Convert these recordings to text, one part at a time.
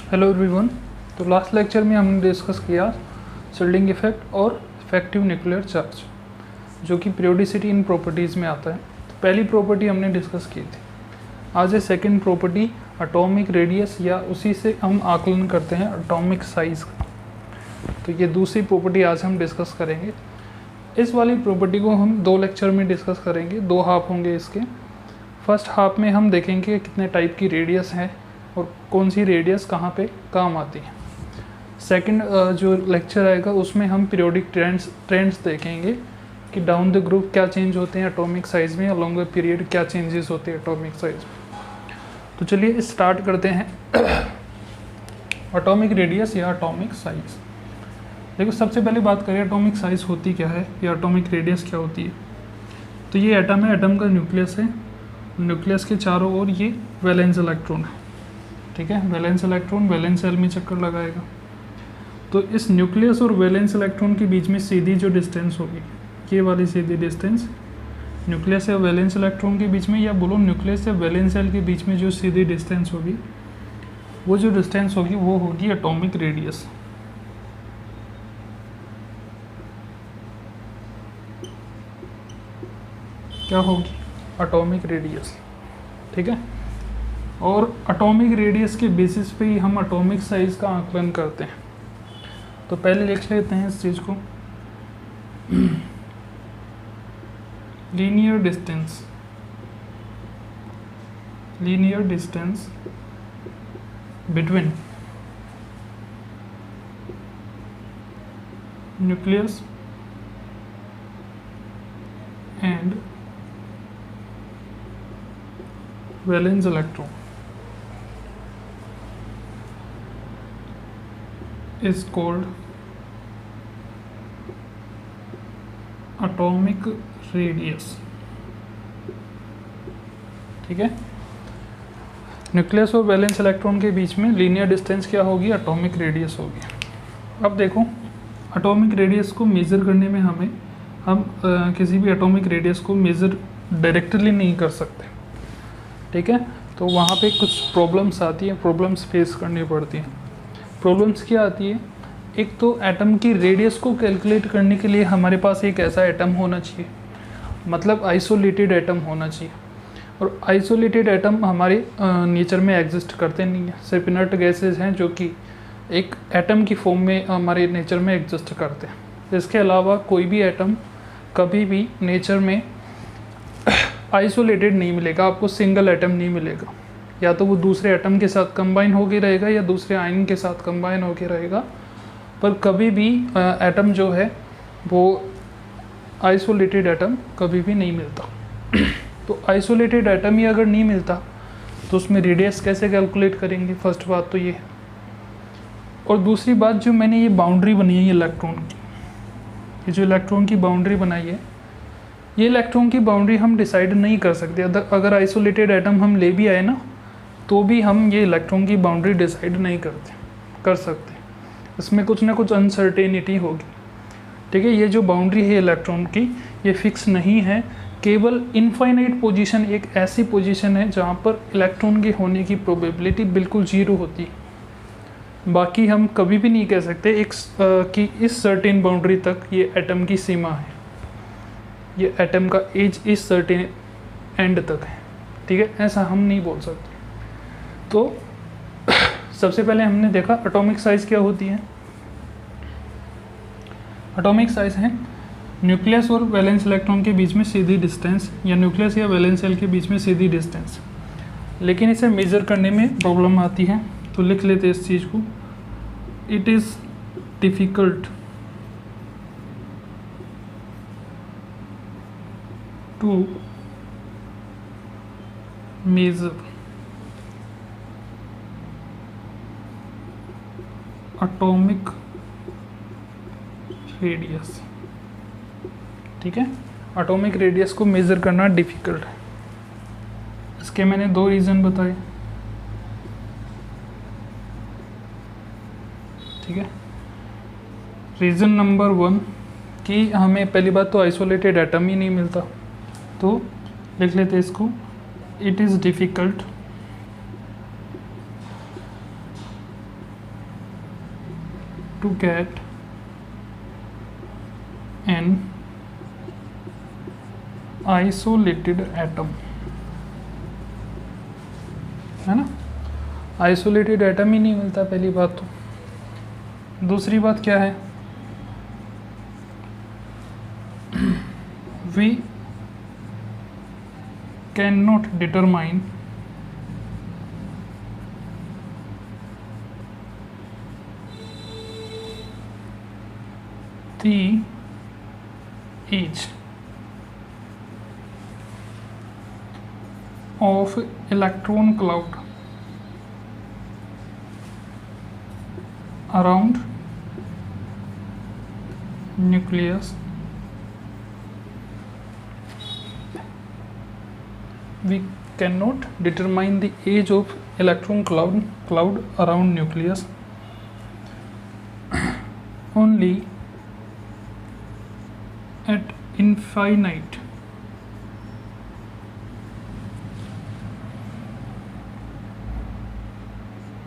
Hello everyone. तो last lecture में हमने डिस्कस किया शिल्डिंग इफेक्ट और इफेक्टिव न्यूक्लियर चार्ज, जो कि पीरियोडिसिटी इन प्रॉपर्टीज़ में आता है। तो पहली प्रॉपर्टी हमने डिस्कस की थी। आज है सेकंड प्रॉपर्टी, एटॉमिक रेडियस, या उसी से हम आकलन करते हैं एटॉमिक साइज़ का। तो ये दूसरी प्रॉपर्टी आज हम डिस्कस करेंगे। इस वाली प्रॉपर्टी को हम 2 लेक्चर में डिस्कस करेंगे, 2 हाफ होंगे इसके। फर्स्ट हाफ में हम देखेंगे कितने टाइप की रेडियस है और कौन सी रेडियस कहाँ पे काम आती है। सेकंड जो लेक्चर आएगा उसमें हम पीरियोडिक ट्रेंड्स देखेंगे कि डाउन द ग्रुप क्या चेंज होते हैं एटॉमिक साइज़ में, अलॉन्ग द पीरियड क्या चेंजेस होते हैं एटॉमिक साइज़ में। तो चलिए स्टार्ट करते हैं एटॉमिक रेडियस या एटॉमिक साइज़। देखो, सबसे पहले बात करें एटॉमिक साइज़ होती क्या है या एटॉमिक रेडियस क्या होती है। तो ये एटम है, एटम का न्यूक्लियस है, न्यूक्लियस के चारों ओर ये वैलेंस इलेक्ट्रॉन है। ठीक है, वैलेंस इलेक्ट्रॉन वैलेंस सेल में चक्कर लगाएगा। तो इस न्यूक्लियस और वैलेंस इलेक्ट्रॉन के बीच में सीधी जो डिस्टेंस होगी, ये वाली सीधी डिस्टेंस न्यूक्लियस या वैलेंस इलेक्ट्रॉन के बीच में, या बोलो न्यूक्लियस या वैलेंस सेल के बीच में जो सीधी डिस्टेंस होगी, वो जो डिस्टेंस होगी वो होगी एटॉमिक रेडियस। क्या होगी? Atomic radius. ठीक है, और एटॉमिक रेडियस के बेसिस पे ही हम एटॉमिक साइज़ का आकलन करते हैं। तो पहले लिख लेते हैं इस चीज़ को, linear distance between nucleus and valence electron is called atomic radius। ठीक है, न्यूक्लियस और वैलेंस इलेक्ट्रॉन के बीच में लीनियर डिस्टेंस क्या होगी? एटॉमिक रेडियस होगी। अब देखो, एटॉमिक रेडियस को मेज़र करने में हम किसी भी एटॉमिक रेडियस को मेज़र डायरेक्टली नहीं कर सकते। ठीक है, तो वहाँ पे कुछ प्रॉब्लम्स आती हैं, प्रॉब्लम्स फेस करनी पड़ती हैं। प्रॉब्लम्स क्या आती है? एक तो एटम की रेडियस को कैलकुलेट करने के लिए हमारे पास एक ऐसा एटम होना चाहिए, मतलब आइसोलेटेड एटम होना चाहिए। और आइसोलेटेड एटम हमारे नेचर में एग्जिस्ट करते नहीं हैं, सिर्फ इनर्ट गैसेज हैं जो कि एक एटम की फॉर्म में हमारे नेचर में एग्जिस्ट करते हैं। इसके अलावा कोई भी एटम कभी भी नेचर में आइसोलेटेड नहीं मिलेगा, आपको सिंगल एटम नहीं मिलेगा। या तो वो दूसरे एटम के साथ कंबाइन होके रहेगा या दूसरे आयन के साथ कंबाइन होके रहेगा, पर कभी भी एटम जो है वो आइसोलेटेड एटम कभी भी नहीं मिलता। तो आइसोलेटेड एटम ही अगर नहीं मिलता तो उसमें रेडियस कैसे कैलकुलेट करेंगे? फर्स्ट बात तो ये है। और दूसरी बात, जो मैंने ये बाउंड्री बनाई है इलेक्ट्रॉन की, ये जो इलेक्ट्रॉन की बाउंड्री बनाई है, ये इलेक्ट्रॉन की बाउंड्री हम डिसाइड नहीं कर सकते। अगर आइसोलेटेड एटम हम ले भी आए ना, तो भी हम ये इलेक्ट्रॉन की बाउंड्री डिसाइड नहीं कर सकते। इसमें कुछ ना कुछ अनसर्टेनिटी होगी। ठीक है, ये जो बाउंड्री है इलेक्ट्रॉन की, ये फिक्स नहीं है। केवल इनफाइनाइट पोजीशन एक ऐसी पोजीशन है जहाँ पर इलेक्ट्रॉन के होने की प्रोबेबिलिटी बिल्कुल 0 होती है। बाकी हम कभी भी नहीं कह सकते कि इस सर्टेन बाउंड्री तक ये एटम की सीमा है, ये एटम का एज इस सर्टेन एंड तक है। ठीक है, ऐसा हम नहीं बोल सकते। तो सबसे पहले हमने देखा एटॉमिक साइज़ क्या होती है। एटॉमिक साइज़ है न्यूक्लियस और वैलेंस इलेक्ट्रॉन के बीच में सीधी डिस्टेंस, या न्यूक्लियस या वैलेंस सेल के बीच में सीधी डिस्टेंस। लेकिन इसे मेज़र करने में प्रॉब्लम आती है, तो लिख लेते इस चीज़ को, it is difficult to measure atomic radius. ठीक है, एटॉमिक रेडियस को मेज़र करना डिफ़िकल्ट है। इसके मैंने 2 रीज़न बताए। ठीक है, रीज़न नंबर 1 कि हमें पहली बात तो आइसोलेटेड एटम ही नहीं मिलता, तो लिख लेते इसको, it is difficult to get an isolated atom, है ना। आइसोलेटेड एटम ही नहीं मिलता पहली बात तो। दूसरी बात क्या है, we cannot determine the age of electron cloud around nucleus. We cannot determine the age of electron cloud around nucleus only at infinite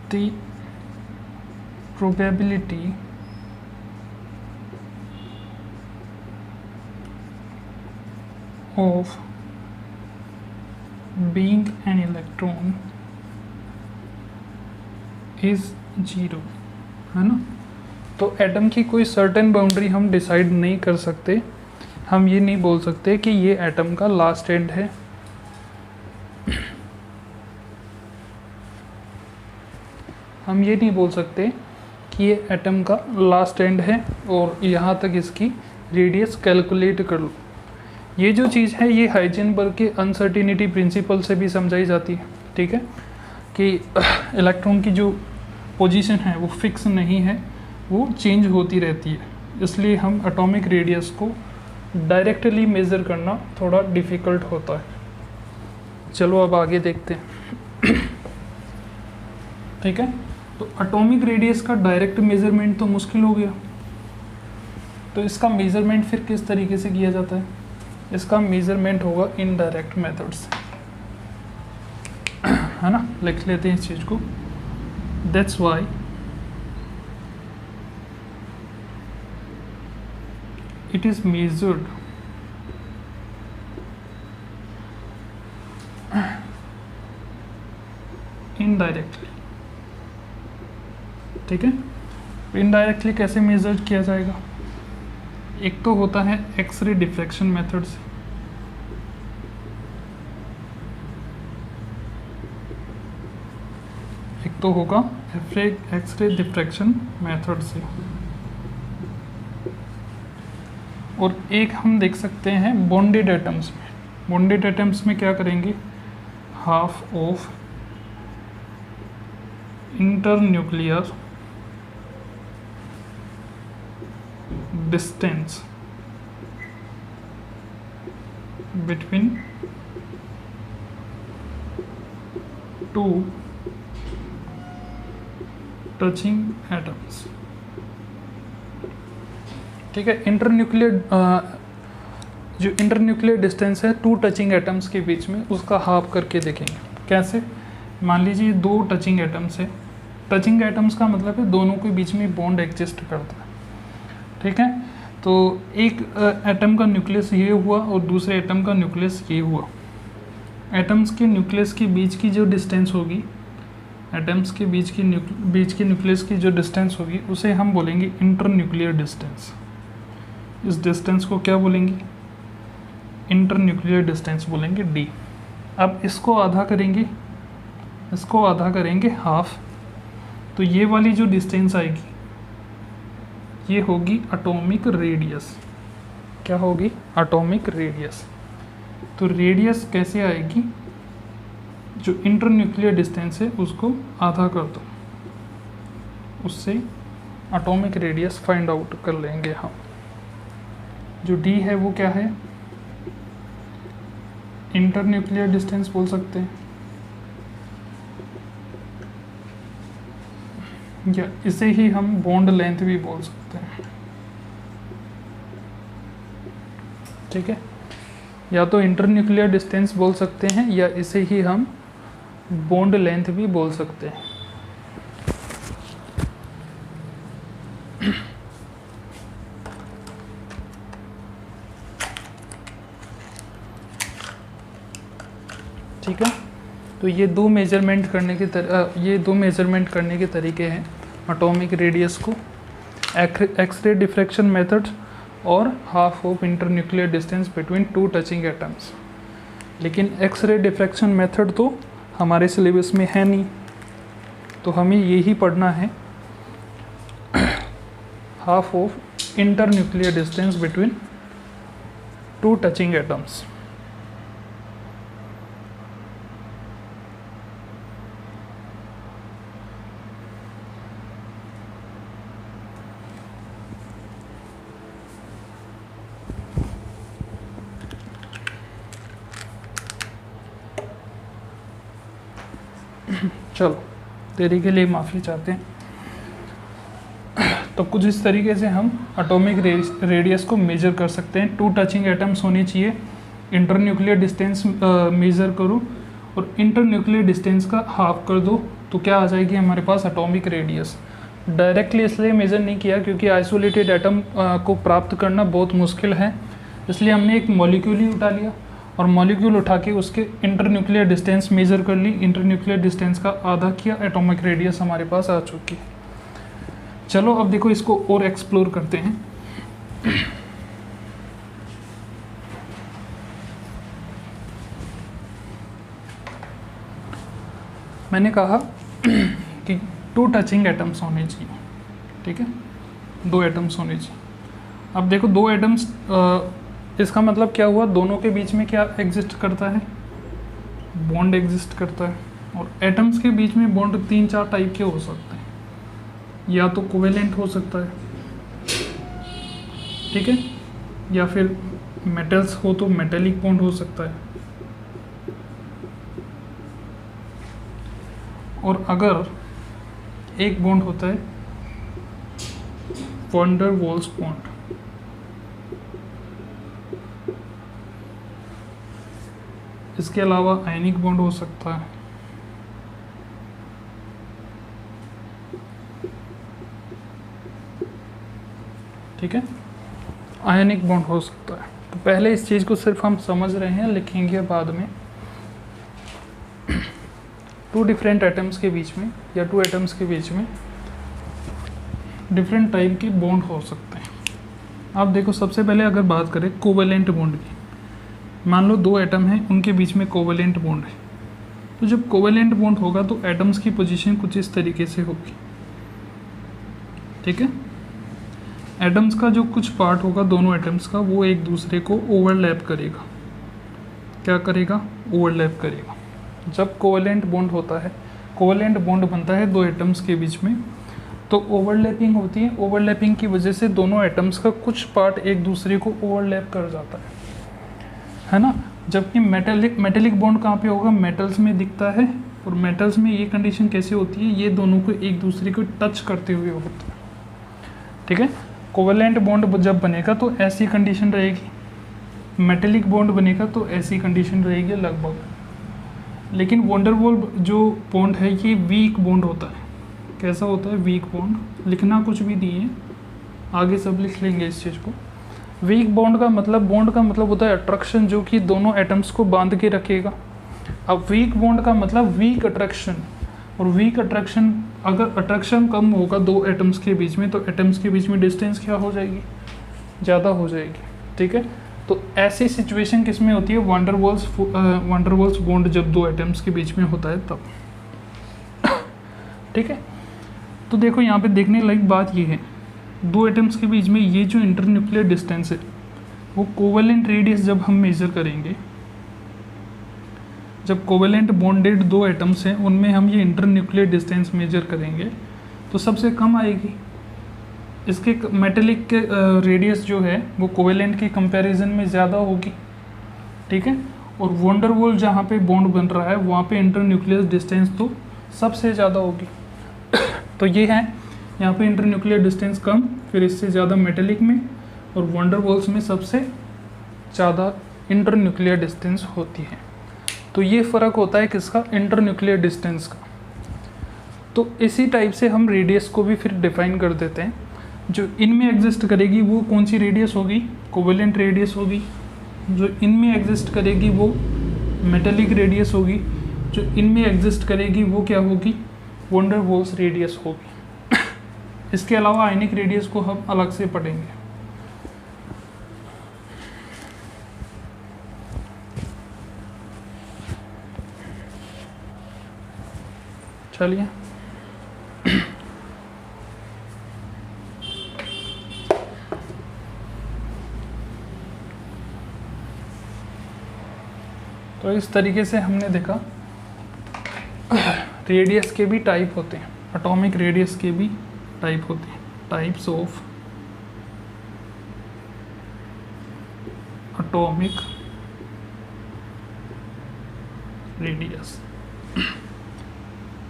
the probability of being an electron is 0, है ना। तो एटम की कोई certain boundary हम decide नहीं कर सकते। हम ये नहीं बोल सकते कि ये एटम का लास्ट एंड है। हम ये नहीं बोल सकते कि ये एटम का लास्ट एंड है और यहाँ तक इसकी रेडियस कैलकुलेट कर लो। ये जो चीज़ है ये हाइजेनबर्ग के अनसर्टिनिटी प्रिंसिपल से भी समझाई जाती है, ठीक है, कि इलेक्ट्रॉन की जो पोजीशन है वो फिक्स नहीं है, वो चेंज होती रहती है। इसलिए हम एटॉमिक रेडियस को डायरेक्टली मेज़र करना थोड़ा डिफ़िकल्ट होता है। चलो अब आगे देखते हैं। ठीक है, तो एटॉमिक रेडियस का डायरेक्ट मेज़रमेंट तो मुश्किल हो गया, तो इसका मेज़रमेंट फिर किस तरीके से किया जाता है? इसका मेज़रमेंट होगा इनडायरेक्ट मेथड से, है ना। लिख लेते हैं इस चीज़ को। That's why it is measured indirectly, ठीक है। इनडायरेक्टली कैसे मेजर किया जाएगा? एक तो होता है एक्सरे डिफ्रैक्शन मेथड से, एक तो होगा एक्सरे डिफ्रैक्शन मेथड से, और एक हम देख सकते हैं बॉन्डेड एटम्स में। बॉन्डेड एटम्स में क्या करेंगे? Half of internuclear distance between two touching atoms, ठीक है। जो इंटरन्यूक्लियर डिस्टेंस है टू टचिंग एटम्स के बीच में, उसका हाफ करके देखेंगे। कैसे? मान लीजिए दो टचिंग एटम्स है। टचिंग एटम्स का मतलब है दोनों के बीच में बॉन्ड एग्जिस्ट करता है, ठीक है। तो एक एटम का न्यूक्लियस ये हुआ और दूसरे एटम का न्यूक्लियस ये हुआ। एटम्स के न्यूक्लियस के बीच की जो डिस्टेंस होगी, एटम्स के बीच की न्यूक्लियस की जो डिस्टेंस होगी, उसे हम बोलेंगे इंटरन्यूक्लियर डिस्टेंस। इस डिस्टेंस को क्या बोलेंगे? इंटरन्यूक्लियर डिस्टेंस बोलेंगे, डी। अब इसको आधा करेंगे, इसको आधा करेंगे हाफ, तो ये वाली जो डिस्टेंस आएगी ये होगी एटॉमिक रेडियस। क्या होगी? Atomic radius. तो रेडियस कैसे आएगी? जो इंटरन्यूक्लियर डिस्टेंस है उसको आधा कर दो, उससे एटॉमिक रेडियस फाइंड आउट कर लेंगे हम। जो डी है वो क्या है? इंटरन्यूक्लियर डिस्टेंस बोल सकते हैं, या इसे ही हम बॉन्ड लेंथ भी बोल सकते हैं, ठीक है। या तो इंटरन्यूक्लियर डिस्टेंस बोल सकते हैं या इसे ही हम बॉन्ड लेंथ भी बोल सकते हैं। ठीक है। तो ये दो मेजरमेंट करने के तरीके हैं एटॉमिक रेडियस को, एक्सरे डिफ्रैक्शन मेथड और half of internuclear distance between two touching atoms. लेकिन एक्सरे डिफ्रैक्शन मेथड तो हमारे सिलेबस में है नहीं, तो हमें यही पढ़ना है, half of internuclear distance between two touching atoms. चलो, देरी के लिए माफ़ी चाहते हैं। तो कुछ इस तरीके से हम एटॉमिक रेडियस को मेजर कर सकते हैं। टू टचिंग एटम्स होने चाहिए, इंटरन्यूक्लियर डिस्टेंस मेज़र करो और इंटरन्यूक्लियर डिस्टेंस का हाफ कर दो, तो क्या आ जाएगी हमारे पास एटॉमिक रेडियस। डायरेक्टली इसलिए मेज़र नहीं किया क्योंकि आइसोलेटेड एटम को प्राप्त करना बहुत मुश्किल है, इसलिए हमने एक मॉलिक्यूल ही उठा लिया और मॉलिक्यूल उठा के उसके इंटरन्यूक्लियर डिस्टेंस मेज़र कर ली, इंटरन्यूक्लियर डिस्टेंस का आधा किया, एटॉमिक रेडियस हमारे पास आ चुकी है। चलो अब देखो इसको और एक्सप्लोर करते हैं। मैंने कहा कि टू टचिंग एटम्स होने चाहिए, ठीक है, दो एटम्स होने चाहिए। अब देखो दो एटम्स, इसका मतलब क्या हुआ, दोनों के बीच में क्या एग्जिस्ट करता है, बॉन्ड एग्जिस्ट करता है। और एटम्स के बीच में बॉन्ड 3-4 टाइप के हो सकते हैं, या तो कोवेलेंट हो सकता है, ठीक है, या फिर मेटल्स हो तो मेटेलिक बॉन्ड हो सकता है, और अगर एक बॉन्ड होता है वैन डर वाल्स बॉन्ड। इसके अलावा आयनिक बॉन्ड हो सकता है, ठीक है, आयनिक बॉन्ड हो सकता है। तो पहले इस चीज़ को सिर्फ हम समझ रहे हैं, लिखेंगे बाद में। टू डिफरेंट एटम्स के बीच में या टू एटम्स के बीच में डिफरेंट टाइप के बॉन्ड हो सकते हैं। अब देखो सबसे पहले अगर बात करें कोवेलेंट बॉन्ड की, मान लो दो एटम हैं, उनके बीच में कोवेलेंट बॉन्ड है। तो जब कोवेलेंट बॉन्ड होगा तो एटम्स की पोजीशन कुछ इस तरीके से होगी, ठीक है। एटम्स का जो कुछ पार्ट होगा दोनों एटम्स का, वो एक दूसरे को ओवरलैप करेगा। क्या करेगा? ओवरलैप करेगा। जब कोवेलेंट बॉन्ड होता है, कोवेलेंट बॉन्ड बनता है दो एटम्स के बीच में, तो ओवरलैपिंग होती है। ओवरलैपिंग की वजह से दोनों एटम्स का कुछ पार्ट एक दूसरे को ओवरलैप कर जाता है ना। जबकि मेटेलिक बॉन्ड कहाँ पे होगा? मेटल्स में दिखता है, और मेटल्स में ये कंडीशन कैसे होती है, ये दोनों को एक दूसरे को टच करते हुए होता है, ठीक है। कोवेलेंट बॉन्ड जब बनेगा तो ऐसी कंडीशन रहेगी, मेटेलिक बॉन्ड बनेगा तो ऐसी कंडीशन रहेगी लगभग। लेकिन वैन डर वाल्स जो बॉन्ड है ये वीक बॉन्ड होता है। कैसा होता है? Weak bond. लिखना कुछ भी नहीं है, आगे सब लिख लेंगे इस चीज़ को। वीक बॉन्ड का मतलब होता है अट्रैक्शन, जो कि दोनों एटम्स को बांध के रखेगा। अब वीक बॉन्ड का मतलब वीक अट्रैक्शन, और वीक अट्रैक्शन, अगर अट्रैक्शन कम होगा दो एटम्स के बीच में तो एटम्स के बीच में डिस्टेंस क्या हो जाएगी? ज़्यादा हो जाएगी, ठीक है। तो ऐसी सिचुएशन किस में होती है? वैन डर वाल्स बॉन्ड जब दो एटम्स के बीच में होता है तब, ठीक है। तो देखो यहाँ पे देखने लायक बात ये है, दो एटम्स के बीच में ये जो इंटरन्यूक्लियर डिस्टेंस है वो कोवेलेंट रेडियस जब हम मेज़र करेंगे, जब कोवेलेंट बॉन्डेड दो एटम्स हैं उनमें हम ये इंटरन्यूक्लियर डिस्टेंस मेजर करेंगे तो सबसे कम आएगी। इसके मेटेलिक के रेडियस जो है वो कोवेलेंट के कंपैरिजन में ज़्यादा होगी, ठीक है। और वैन डर वाल्स जहाँ पे बॉन्ड बन रहा है वहाँ पे इंटरन्यूक्लियर डिस्टेंस तो सबसे ज़्यादा होगी। तो ये है यहाँ पे इंटरन्यूक्लियर डिस्टेंस कम, फिर इससे ज़्यादा मेटेलिक में, और वैन डर वाल्स में सबसे ज़्यादा इंटरन्यूक्लियर डिस्टेंस होती है। तो ये फ़र्क होता है किसका? इंटरन्यूक्लियर डिस्टेंस का। तो इसी टाइप से हम रेडियस को भी फिर डिफाइन कर देते हैं। जो इनमें एग्जिस्ट करेगी वो कौन सी रेडियस होगी? कोवेलेंट रेडियस होगी। जो इनमें एग्जिस्ट करेगी वो मेटेलिक रेडियस होगी जो इनमें एग्जिस्ट करेगी वो क्या होगी, वंडर वॉल्स रेडियस होगी। इसके अलावा आयनिक रेडियस को हम अलग से पढ़ेंगे। चलिए तो इस तरीके से हमने देखा रेडियस के भी टाइप होते हैं, एटॉमिक रेडियस के भी टाइप होते हैं, टाइप्स ऑफ एटॉमिक रेडियस।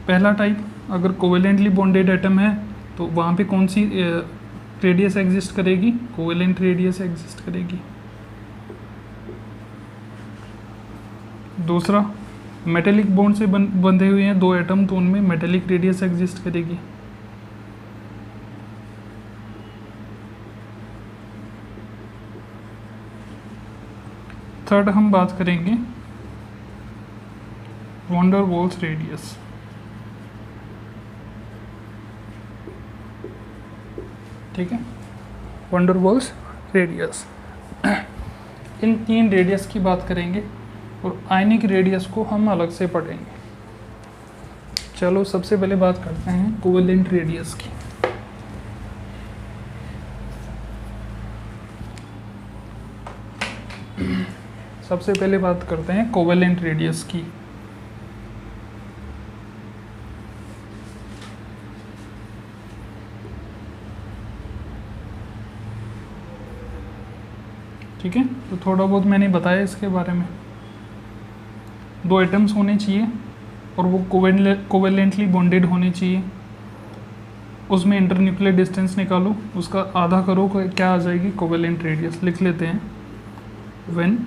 पहला टाइप, अगर कोवेलेंटली बॉन्डेड एटम है तो वहाँ पे कौन सी रेडियस एग्जिस्ट करेगी, कोवेलेंट रेडियस एग्जिस्ट करेगी। दूसरा, मेटेलिक बॉन्ड से बंधे हुए हैं दो एटम तो उनमें मेटेलिक रेडियस एग्जिस्ट करेगी। थर्ड हम बात करेंगे वंडर वॉल्स रेडियस। ठीक है, वंडर वॉल्स रेडियस। इन तीन रेडियस की बात करेंगे और आयनिक रेडियस को हम अलग से पढ़ेंगे। चलो सबसे पहले बात करते हैं कोवेलेंट रेडियस की। सबसे पहले बात करते हैं कोवेलेंट रेडियस की। ठीक है, तो थोड़ा बहुत मैंने बताया इसके बारे में। दो एटम्स होने चाहिए और वो कोवेलेंटली बॉन्डेड होने चाहिए। उसमें इंटरन्यूक्लियर डिस्टेंस निकालो, उसका आधा करो, क्या आ जाएगी, कोवेलेंट रेडियस। लिख लेते हैं, when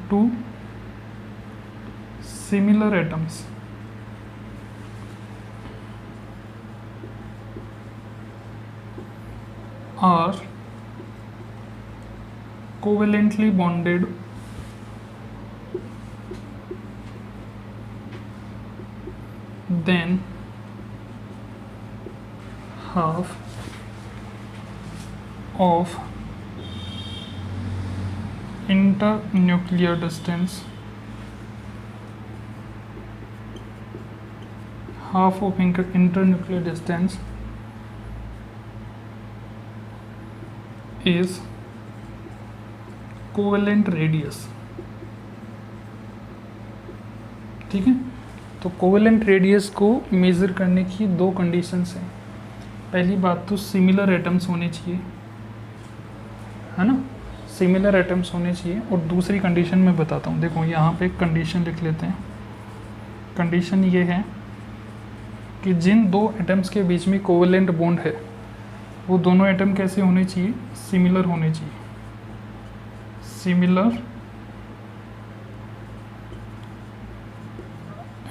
two similar atoms are covalently bonded then half of internuclear distance is covalent radius. ठीक है, तो कोवेलेंट रेडियस को मेज़र करने की दो कंडीशंस हैं। पहली बात तो सिमिलर एटम्स होने चाहिए, है ना, सिमिलर एटम्स होने चाहिए। और दूसरी कंडीशन मैं बताता हूँ, देखो यहाँ पे एक कंडीशन लिख लेते हैं। कंडीशन ये है कि जिन दो एटम्स के बीच में कोवेलेंट बॉन्ड है वो दोनों एटम कैसे होने चाहिए, सिमिलर होने चाहिए, सिमिलर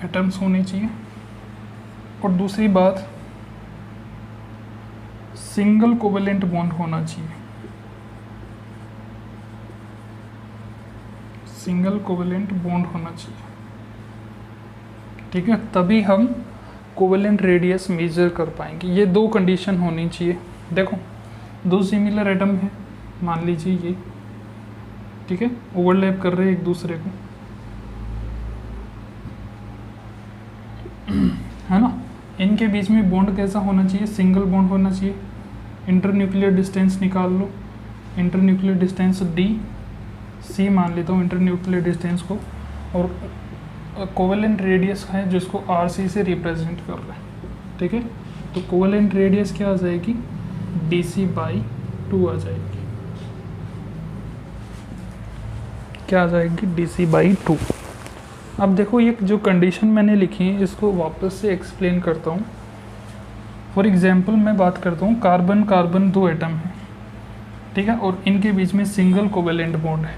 एटम्स होने चाहिए। और दूसरी बात, सिंगल कोवेलेंट बॉन्ड होना चाहिए, सिंगल कोवेलेंट बॉन्ड होना चाहिए। ठीक है, तभी हम कोवेलेंट रेडियस मेजर कर पाएंगे। ये दो कंडीशन होनी चाहिए। देखो दो सिमिलर एटम है, मान लीजिए ये, ठीक है, ओवरलैप कर रहे हैं एक दूसरे को, है ना। इनके बीच में बॉन्ड कैसा होना चाहिए, सिंगल बॉन्ड होना चाहिए। इंटरन्यूक्लियर डिस्टेंस निकाल लो, इंटरन्यूक्लियर डिस्टेंस डी, सी मान लेता हूँ इंटरन्यूक्लियर डिस्टेंस को, और कोवेलेंट रेडियस है जिसको आर सी से रिप्रेजेंट कर रहे हैं। ठीक है, तो कोवेलेंट रेडियस क्या आ जाएगी, dc/2 आ जाएगी। क्या आ जाएगी, dc/2। अब देखो ये जो कंडीशन मैंने लिखी है इसको वापस से एक्सप्लेन करता हूँ। फॉर एग्जांपल मैं बात करता हूँ, कार्बन कार्बन दो एटम है, ठीक है, और इनके बीच में सिंगल कोवेलेंट बॉन्ड है।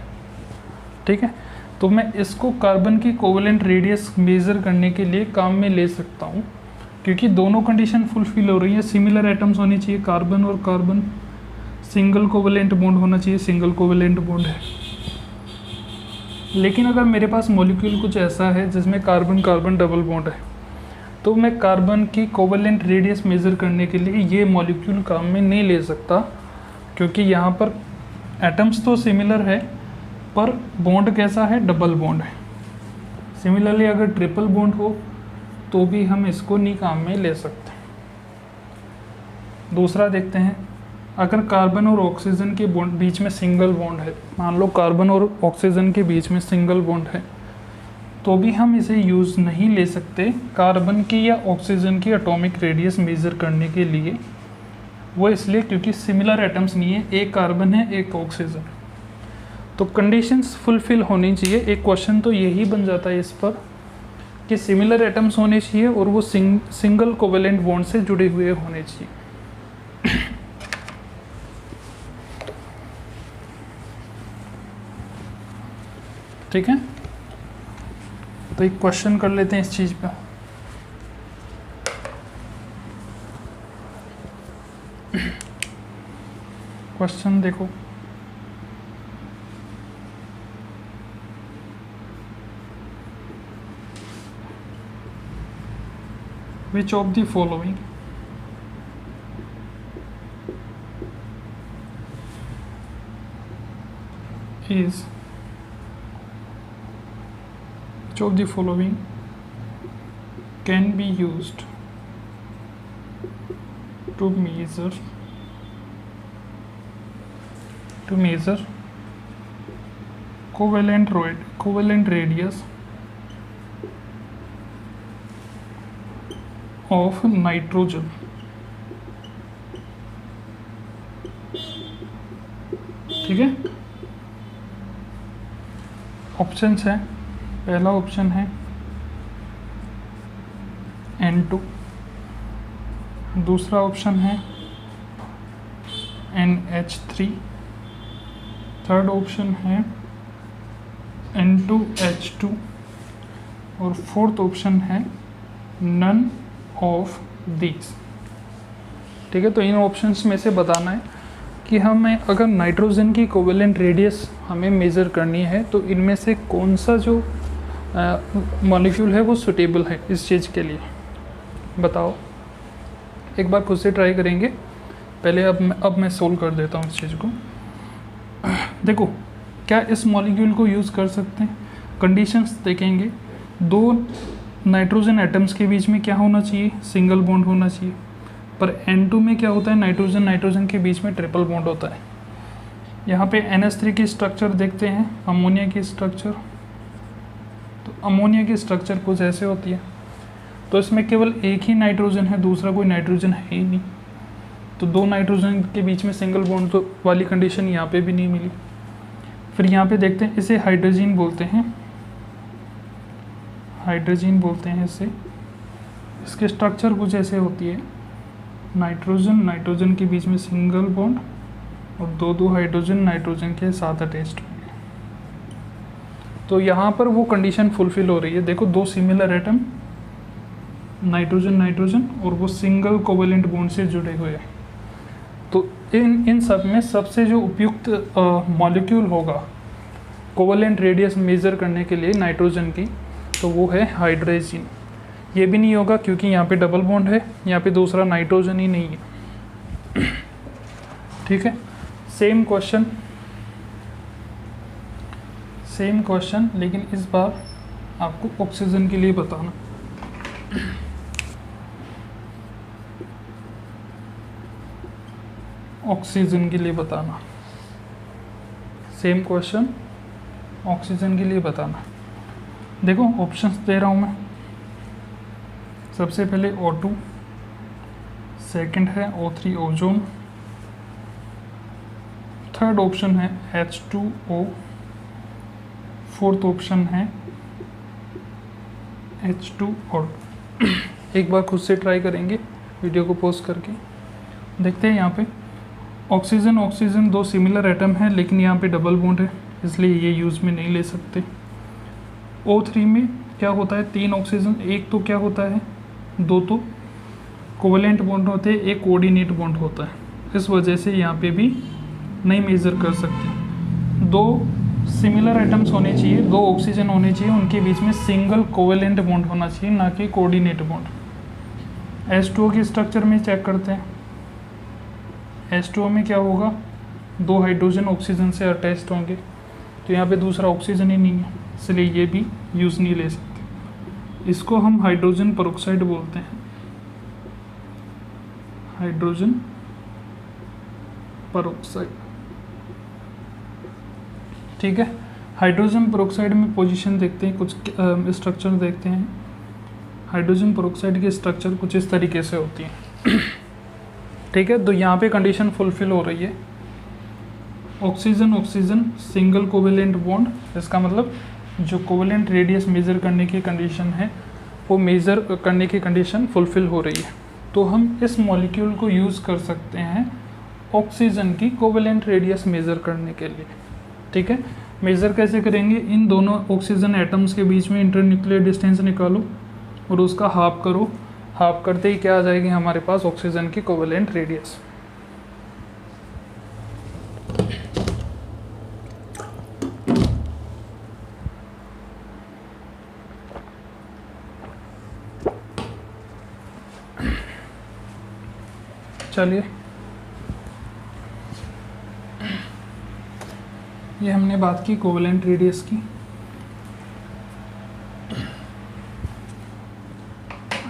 ठीक है, तो मैं इसको कार्बन की कोवेलेंट रेडियस मेज़र करने के लिए काम में ले सकता हूँ, क्योंकि दोनों कंडीशन फुलफिल हो रही है। सिमिलर एटम्स होने चाहिए, कार्बन और कार्बन सिंगल कोवेलेंट बॉन्ड होना चाहिए, सिंगल कोवेलेंट बॉन्ड है। लेकिन अगर मेरे पास मॉलिक्यूल कुछ ऐसा है जिसमें कार्बन कार्बन डबल बॉन्ड है, तो मैं कार्बन की कोवेलेंट रेडियस मेज़र करने के लिए ये मॉलिक्यूल काम में नहीं ले सकता, क्योंकि यहाँ पर एटम्स तो सिमिलर है पर बॉन्ड कैसा है, डबल बॉन्ड है। सिमिलरली अगर ट्रिपल बॉन्ड हो तो भी हम इसको नहीं काम में ले सकते। दूसरा देखते हैं, अगर कार्बन और ऑक्सीजन के बॉन्ड बीच में सिंगल बॉन्ड है, मान लो कार्बन और ऑक्सीजन के बीच में सिंगल बॉन्ड है, तो भी हम इसे यूज़ नहीं ले सकते कार्बन की या ऑक्सीजन की एटॉमिक रेडियस मेज़र करने के लिए। वो इसलिए क्योंकि सिमिलर एटम्स नहीं है, एक कार्बन है एक ऑक्सीजन। तो कंडीशंस फुलफिल होनी चाहिए। एक क्वेश्चन तो यही बन जाता है इस पर कि सिमिलर एटम्स होने चाहिए और वो सिंगल कोवेलेंट बॉन्ड से जुड़े हुए होने चाहिए। ठीक है, तो एक क्वेश्चन कर लेते हैं इस चीज़ पे। क्वेश्चन देखो, which of the following is which of the following can be used to measure covalent radius of nitrogen? ठीक है, ऑप्शंस हैं। पहला ऑप्शन है N2, दूसरा ऑप्शन है NH3, थर्ड ऑप्शन है N2H2 और फोर्थ ऑप्शन है नन ऑफ दीज। ठीक है, तो इन ऑप्शंस में से बताना है कि हमें अगर नाइट्रोजन की कोवेलेंट रेडियस हमें मेज़र करनी है तो इनमें से कौन सा जो मॉलिक्यूल है वो सुटेबल है इस चीज़ के लिए। बताओ, एक बार खुद से ट्राई करेंगे। पहले अब मैं सोल्व कर देता हूँ इस चीज़ को। देखो, क्या इस मॉलिक्यूल को यूज़ कर सकते हैं? कंडीशंस देखेंगे। दो नाइट्रोजन एटम्स के बीच में क्या होना चाहिए? सिंगल बॉन्ड होना चाहिए। पर N2 में क्या होता है? नाइट्रोजन नाइट्रोजन के बीच में ट्रिपल बॉन्ड होता है। यहाँ पे NH3 की स्ट्रक्चर देखते हैं, अमोनिया की स्ट्रक्चर। तो अमोनिया की स्ट्रक्चर कुछ ऐसे होती है। तो इसमें केवल एक ही नाइट्रोजन है, दूसरा कोई नाइट्रोजन है ही नहीं। तो दो नाइट्रोजन के बीच में सिंगल बॉन्ड तो वाली कंडीशन यहाँ पे भी नहीं मिली। फिर यहाँ पे देखते हैं, इसे हाइड्रोजीन बोलते हैं, हाइड्रोजीन बोलते हैं इसे। इसके स्ट्रक्चर कुछ ऐसे होती है, नाइट्रोजन नाइट्रोजन के बीच में सिंगल बॉन्ड और दो हाइड्रोजन नाइट्रोजन के साथ अटैच्ड होंगे। तो यहाँ पर वो कंडीशन फुलफिल हो रही है। देखो, दो सिमिलर एटम नाइट्रोजन नाइट्रोजन और वो सिंगल कोवेलेंट बॉन्ड से जुड़े हुए हैं। तो इन सब में सबसे जो उपयुक्त मॉलिक्यूल होगा कोवेलेंट रेडियस मेज़र करने के लिए नाइट्रोजन की, तो वो है हाइड्रोजीन। ये भी नहीं होगा क्योंकि यहाँ पे डबल बॉन्ड है, यहाँ पे दूसरा नाइट्रोजन ही नहीं है। ठीक है, सेम क्वेश्चन लेकिन इस बार आपको ऑक्सीजन के लिए बताना। ऑक्सीजन के लिए बताना, सेम क्वेश्चन ऑक्सीजन के लिए बताना। देखो, ऑप्शंस दे रहा हूँ मैं। सबसे पहले O2, सेकंड है O3 ओजोन, थर्ड ऑप्शन है H2O, फोर्थ ऑप्शन है H2 और एक बार खुद से ट्राई करेंगे वीडियो को पॉज करके। देखते हैं यहाँ पे ऑक्सीजन दो सिमिलर एटम है लेकिन यहाँ पे डबल बॉन्ड है, इसलिए ये यूज़ में नहीं ले सकते। O3 में क्या होता है? तीन ऑक्सीजन, एक तो क्या होता है, दो तो कोवेलेंट बॉन्ड होते हैं, एक कोऑर्डिनेट बॉन्ड होता है। इस वजह से यहाँ पे भी नहीं मेज़र कर सकते। दो सिमिलर एटम्स होने चाहिए, दो ऑक्सीजन होने चाहिए, उनके बीच में सिंगल कोवेलेंट बॉन्ड होना चाहिए, ना कि कोऑर्डिनेट बॉन्ड। H2O के स्ट्रक्चर में चेक करते हैं। H2O में क्या होगा, दो हाइड्रोजन ऑक्सीजन से अटैच्ड होंगे, तो यहाँ पे दूसरा ऑक्सीजन ही नहीं है, इसलिए ये भी यूज़ नहीं ले सकते। इसको हम हाइड्रोजन पेरोक्साइड बोलते हैं, हाइड्रोजन पेरोक्साइड। ठीक है, हाइड्रोजन पेरोक्साइड में पोजीशन देखते हैं, कुछ स्ट्रक्चर देखते हैं। हाइड्रोजन पेरोक्साइड की स्ट्रक्चर कुछ इस तरीके से होती है। ठीक है, तो यहाँ पे कंडीशन फुलफिल हो रही है, oxygen oxygen single covalent bond. इसका मतलब जो कोवेलेंट रेडियस मेज़र करने की कंडीशन है वो मेज़र करने की कंडीशन फुलफिल हो रही है। तो हम इस मॉलिक्यूल को यूज़ कर सकते हैं ऑक्सीजन की कोवेलेंट रेडियस मेज़र करने के लिए। ठीक है, मेज़र कैसे करेंगे, इन दोनों ऑक्सीजन एटम्स के बीच में इंटरन्यूक्लियर डिस्टेंस निकालो और उसका हाफ करो। हाफ करते ही क्या आ जाएगी हमारे पास, ऑक्सीजन की कोवेलेंट रेडियस। चलिए, ये हमने बात की कोवेलेंट रेडियस की।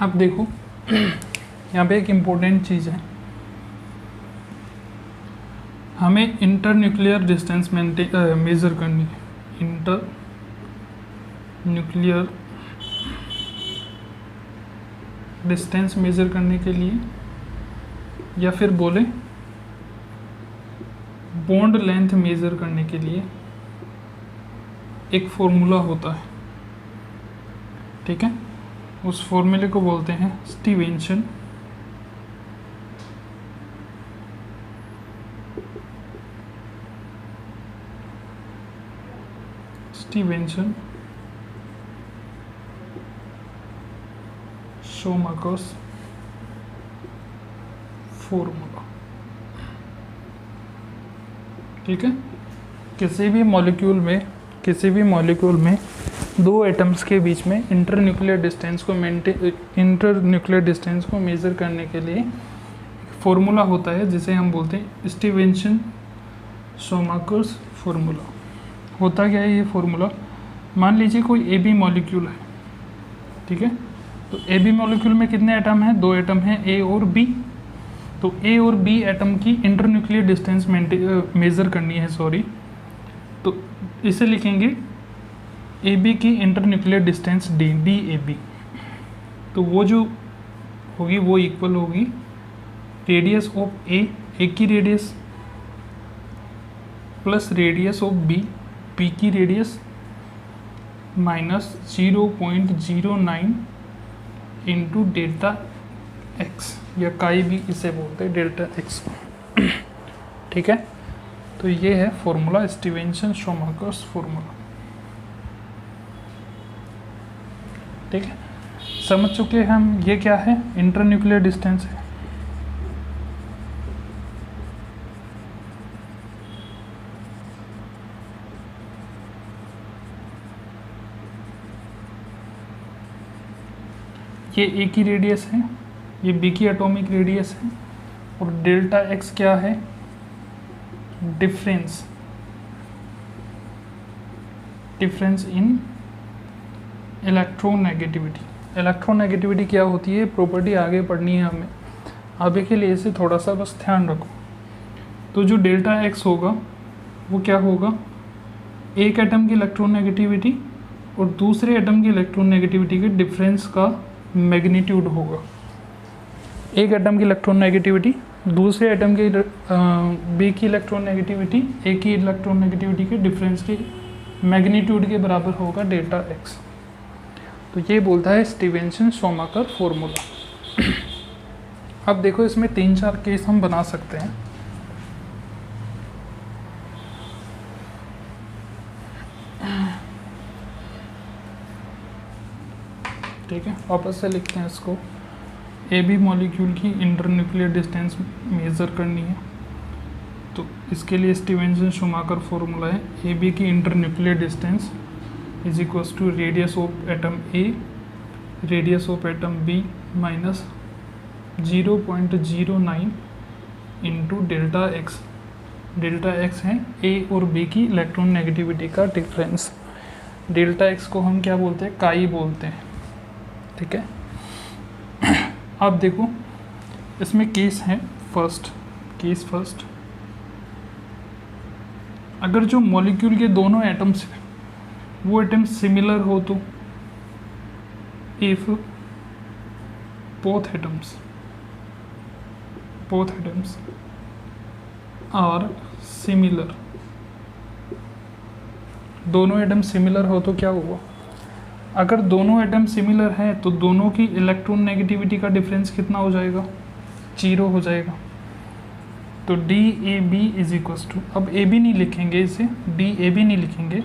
अब देखो यहाँ पे एक इम्पोर्टेंट चीज़ है, हमें इंटरन्यूक्लियर डिस्टेंस मेज़र करनी है। इंटरन्यूक्लियर डिस्टेंस मेज़र करने के लिए, या फिर बोले बॉन्ड लेंथ मेज़र करने के लिए एक फॉर्मूला होता है। ठीक है, उस फॉर्मूले को बोलते हैं स्टीवेंसन शोमाकर्स फॉर्मूला। ठीक है, किसी भी मॉलिक्यूल में दो एटम्स के बीच में इंटरन्यूक्लियर डिस्टेंस को मेज़र करने के लिए फॉर्मूला होता है, जिसे हम बोलते हैं स्टीवेंसन शोमाकर्स फॉर्मूला। होता क्या है ये फॉर्मूला, मान लीजिए कोई ए बी मॉलिक्यूल है। ठीक है, तो ए बी मॉलिक्यूल में कितने एटम हैं, दो एटम हैं, ए और बी। तो ए और बी एटम की इंटरन्यूक्लियर डिस्टेंस मेज़र करनी है, तो इसे लिखेंगे ए बी की internuclear distance D A B. तो वो जो होगी वो इक्वल होगी रेडियस ऑफ ए की radius plus radius of B की radius minus 0.09 into delta X, या काई भी इसे बोलते हैं, डेल्टा एक्स। ठीक है, तो ये है फॉर्मूला स्टीवेंसन शोमाकर्स फॉर्मूला। ठीक है, समझ चुके हैं हम ये क्या है, इंटरन्यूक्लियर डिस्टेंस है। ये ए की रेडियस है, ये बी की एटॉमिक रेडियस है, और डेल्टा एक्स क्या है, डिफरेंस इन इलेक्ट्रोनेगेटिविटी। इलेक्ट्रोनेगेटिविटी क्या होती है, प्रॉपर्टी आगे पढ़नी है हमें, अभी के लिए इसे थोड़ा सा बस ध्यान रखो। तो जो डेल्टा एक्स होगा वो क्या होगा, एक एटम की इलेक्ट्रोनेगेटिविटी और दूसरे एटम की इलेक्ट्रोनेगेटिविटी के डिफरेंस का मैग्नीट्यूड होगा। एक एटम की इलेक्ट्रोनेगेटिविटी दूसरे एटम की बी की इलेक्ट्रोनेगेटिविटी ए की इलेक्ट्रोनेगेटिविटी के डिफरेंस के मैग्नीट्यूड के बराबर होगा डेल्टा एक्स। तो ये बोलता है स्टीवेंसन शोमाकर फॉर्मूला। अब देखो इसमें 3-4 केस हम बना सकते हैं। ठीक है, वापस से लिखते हैं इसको। ए बी मॉलिक्यूल की इंटरन्यूक्लियर डिस्टेंस मेज़र करनी है, तो इसके लिए स्टीवेंसन शूमाकर फॉर्मूला है ए बी की internuclear distance is equals to radius of atom A radius of atom B minus 0.09 into delta x. Delta x है ए और बी की इलेक्ट्रॉन नेगेटिविटी का डिफरेंस। डेल्टा एक्स को हम क्या बोलते हैं, काई बोलते हैं। ठीक है, अब देखो इसमें केस है केस फर्स्ट, अगर जो मॉलिक्यूल के दोनों एटम्स हैं वो एटम सिमिलर हो तो if both atoms are similar, दोनों एटम सिमिलर हो तो क्या हुआ, अगर दोनों एटम सिमिलर हैं तो दोनों की इलेक्ट्रॉन नेगेटिविटी का डिफरेंस कितना हो जाएगा, 0 हो जाएगा। तो D A B is equals to, अब ए बी नहीं लिखेंगे इसे, डी ए बी नहीं लिखेंगे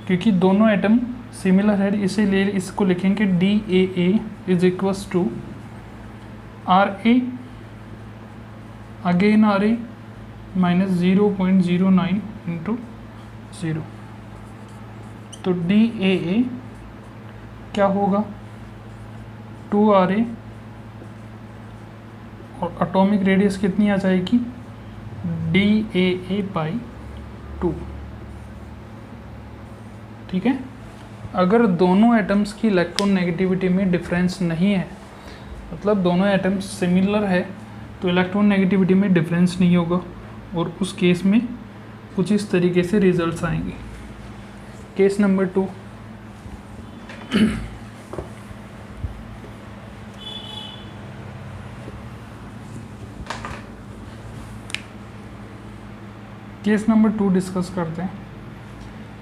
क्योंकि दोनों एटम सिमिलर है, इसीलिए इसको लिखेंगे D A is equals to R A again R A minus 0.09 into 0। तो डी ए क्या होगा, 2RA और एटॉमिक रेडियस कितनी आ जाएगी, DAA/2। ठीक है, अगर दोनों एटम्स की इलेक्ट्रॉन नेगेटिविटी में डिफरेंस नहीं है, मतलब दोनों एटम्स सिमिलर है, तो इलेक्ट्रॉन नेगेटिविटी में डिफरेंस नहीं होगा और उस केस में कुछ इस तरीके से रिजल्ट्स आएंगे। Case number 2, case number 2 discuss करते हैं।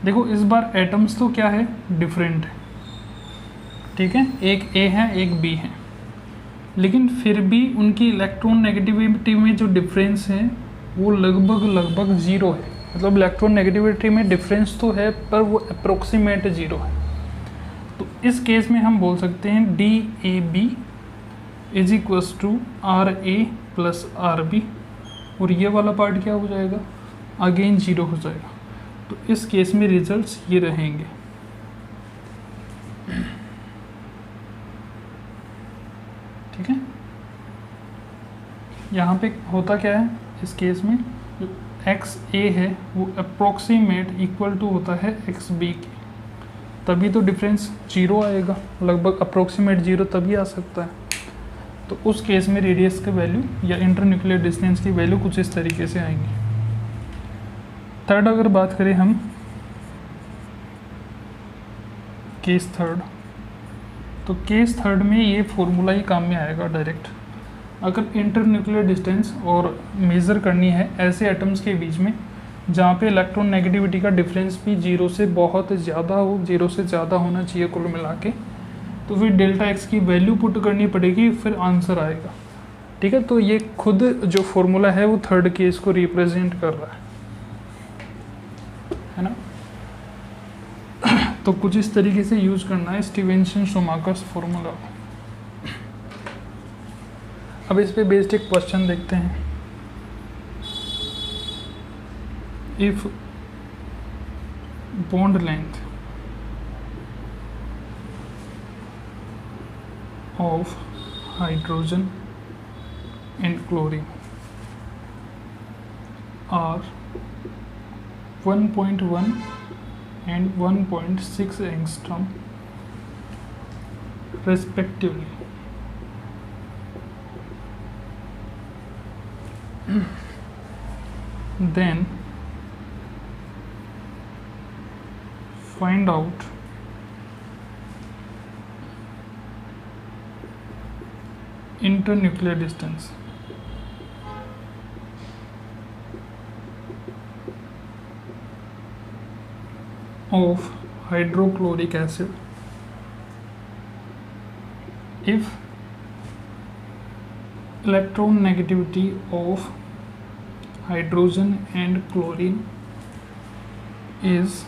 देखो इस बार एटम्स तो क्या है, डिफरेंट है। ठीक है, एक ए है एक बी है, लेकिन फिर भी उनकी इलेक्ट्रॉन नेगेटिविटी में जो डिफरेंस है वो लगभग 0 है। मतलब इलेक्ट्रॉन नेगेटिविटी में डिफरेंस तो है पर वो अप्रोक्सीमेट 0 है। तो इस केस में हम बोल सकते हैं D A B is equals to R A plus R B, और ये वाला पार्ट क्या हो जाएगा, अगेन 0 हो जाएगा। तो इस केस में रिजल्ट्स ये रहेंगे। ठीक है, यहाँ पे होता क्या है इस केस में, जो एक्स ए है वो अप्रोक्सीमेट इक्वल टू होता है एक्स बी के, तभी तो डिफरेंस 0 आएगा, लगभग अप्रोक्सीमेट 0 तभी आ सकता है। तो उस केस में रेडियस के वैल्यू या इंटरन्यूक्लियर डिस्टेंस की वैल्यू कुछ इस तरीके से आएंगी। थर्ड अगर बात करें हम, केस थर्ड, तो केस थर्ड में ये फॉर्मूला ही काम में आएगा डायरेक्ट। अगर इंटरन्यूक्लियर डिस्टेंस और मेज़र करनी है ऐसे एटम्स के बीच में जहाँ पे इलेक्ट्रॉन नेगेटिविटी का डिफरेंस भी 0 से बहुत ज़्यादा हो, 0 से ज़्यादा होना चाहिए कुल मिला के, तो फिर डेल्टा एक्स की वैल्यू पुट करनी पड़ेगी, फिर आंसर आएगा। ठीक है, तो ये खुद जो फॉर्मूला है वो थर्ड केस को रिप्रेजेंट कर रहा है ना। तो कुछ इस तरीके से यूज करना है स्टीवेंसन शूमाकर फॉर्मूला। अब इस पे बेस्ड एक क्वेश्चन देखते हैं। If bond length of hydrogen and chlorine are 1.1 and 1.6 angstrom respectively, then find out internuclear distance of hydrochloric acid if electron negativity of hydrogen and chlorine is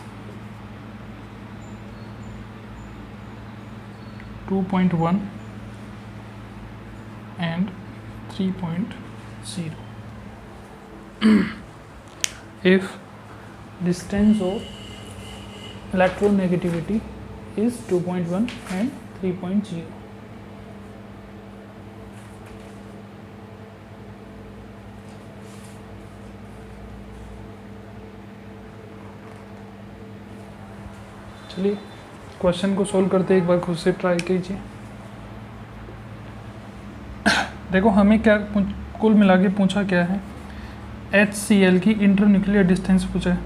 2.1 and 3.0। if distance of electronegativity is 2.1 and 3.0. चलिए question को solve करते एक बार खुद से try कीजिए। देखो हमें क्या कुल मिला के पूछा क्या है, HCl की इंटरन्यूक्लियर डिस्टेंस पूछा है।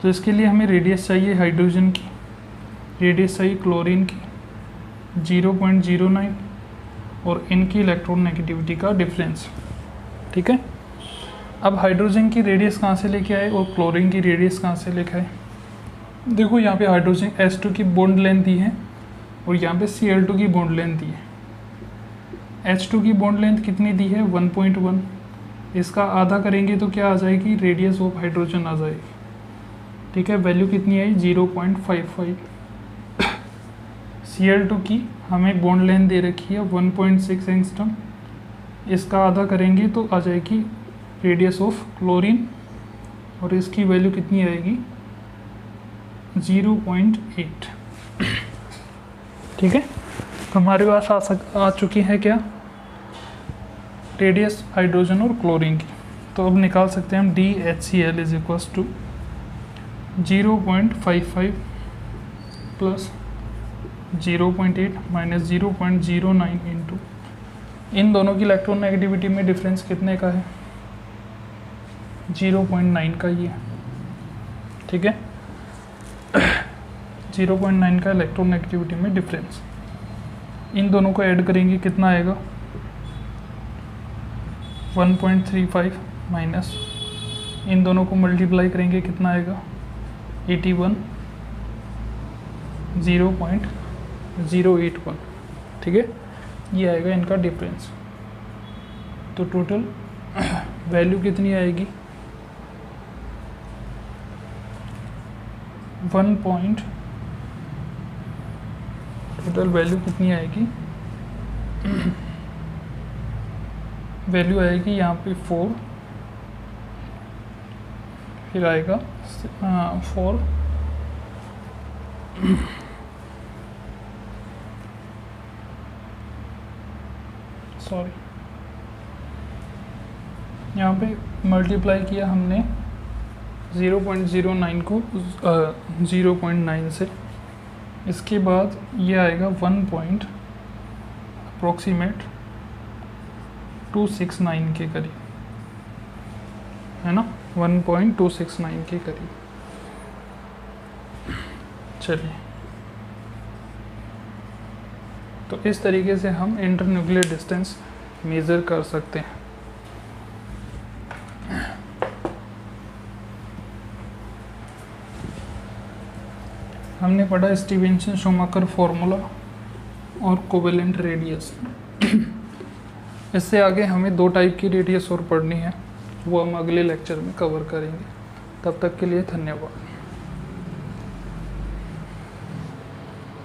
तो इसके लिए हमें रेडियस चाहिए हाइड्रोजन की, रेडियस चाहिए क्लोरीन की 0.09 और इनकी इलेक्ट्रोनेगेटिविटी का डिफरेंस। ठीक है, अब हाइड्रोजन की रेडियस कहाँ से लेके आए और क्लोरीन की रेडियस कहाँ से लेके आए। देखो यहाँ पे हाइड्रोजन H2 की बॉन्ड लेंथ दी है और यहाँ पे Cl2 की बॉन्ड लेंथ दी है। H2 की बॉन्ड लेंथ कितनी दी है 1.1, इसका आधा करेंगे तो क्या आ जाएगी, रेडियस ऑफ हाइड्रोजन आ जाएगी। ठीक है, वैल्यू कितनी आई 0.55। Cl2 की हमें बॉन्ड लेंथ दे रखी है 1.6 एंगस्ट्रॉम, इसका आधा करेंगे तो आ जाएगी रेडियस ऑफ क्लोरीन और इसकी वैल्यू कितनी आएगी 0.8। ठीक है, तो हमारे पास आ चुकी है क्या, रेडियस हाइड्रोजन और क्लोरीन की। तो अब निकाल सकते हैं हम DHCl is equals to 0.55 plus 0.8 minus 0.09 into इन दोनों की इलेक्ट्रोनेगेटिविटी में डिफरेंस कितने का है 0.9 का ही है। ठीक है, 0.9 का इलेक्ट्रोनेगेटिविटी में डिफरेंस, इन दोनों को ऐड करेंगे कितना आएगा 1.35 माइनस इन दोनों को मल्टीप्लाई करेंगे कितना आएगा 81 0.081। ठीक है, ये आएगा इनका डिफरेंस। तो टोटल वैल्यू कितनी आएगी टोटल वैल्यू कितनी आएगी वैल्यू आएगी यहाँ पे 4, फिर आएगा 4 सॉरी यहाँ पे मल्टीप्लाई किया हमने 0.09 को 0.9 से, इसके बाद ये आएगा 1.269 के करीब, है ना 1.269 के करीब। चलिए, तो इस तरीके से हम इंटरन्यूक्लियर डिस्टेंस मेज़र कर सकते हैं। हमने पढ़ा स्टीवेंसन शूमाकर फॉर्मूला और कोवेलेंट रेडियस। इससे आगे हमें 2 टाइप की रेडियस और पढ़नी है, वो हम अगले लेक्चर में कवर करेंगे। तब तक के लिए धन्यवाद।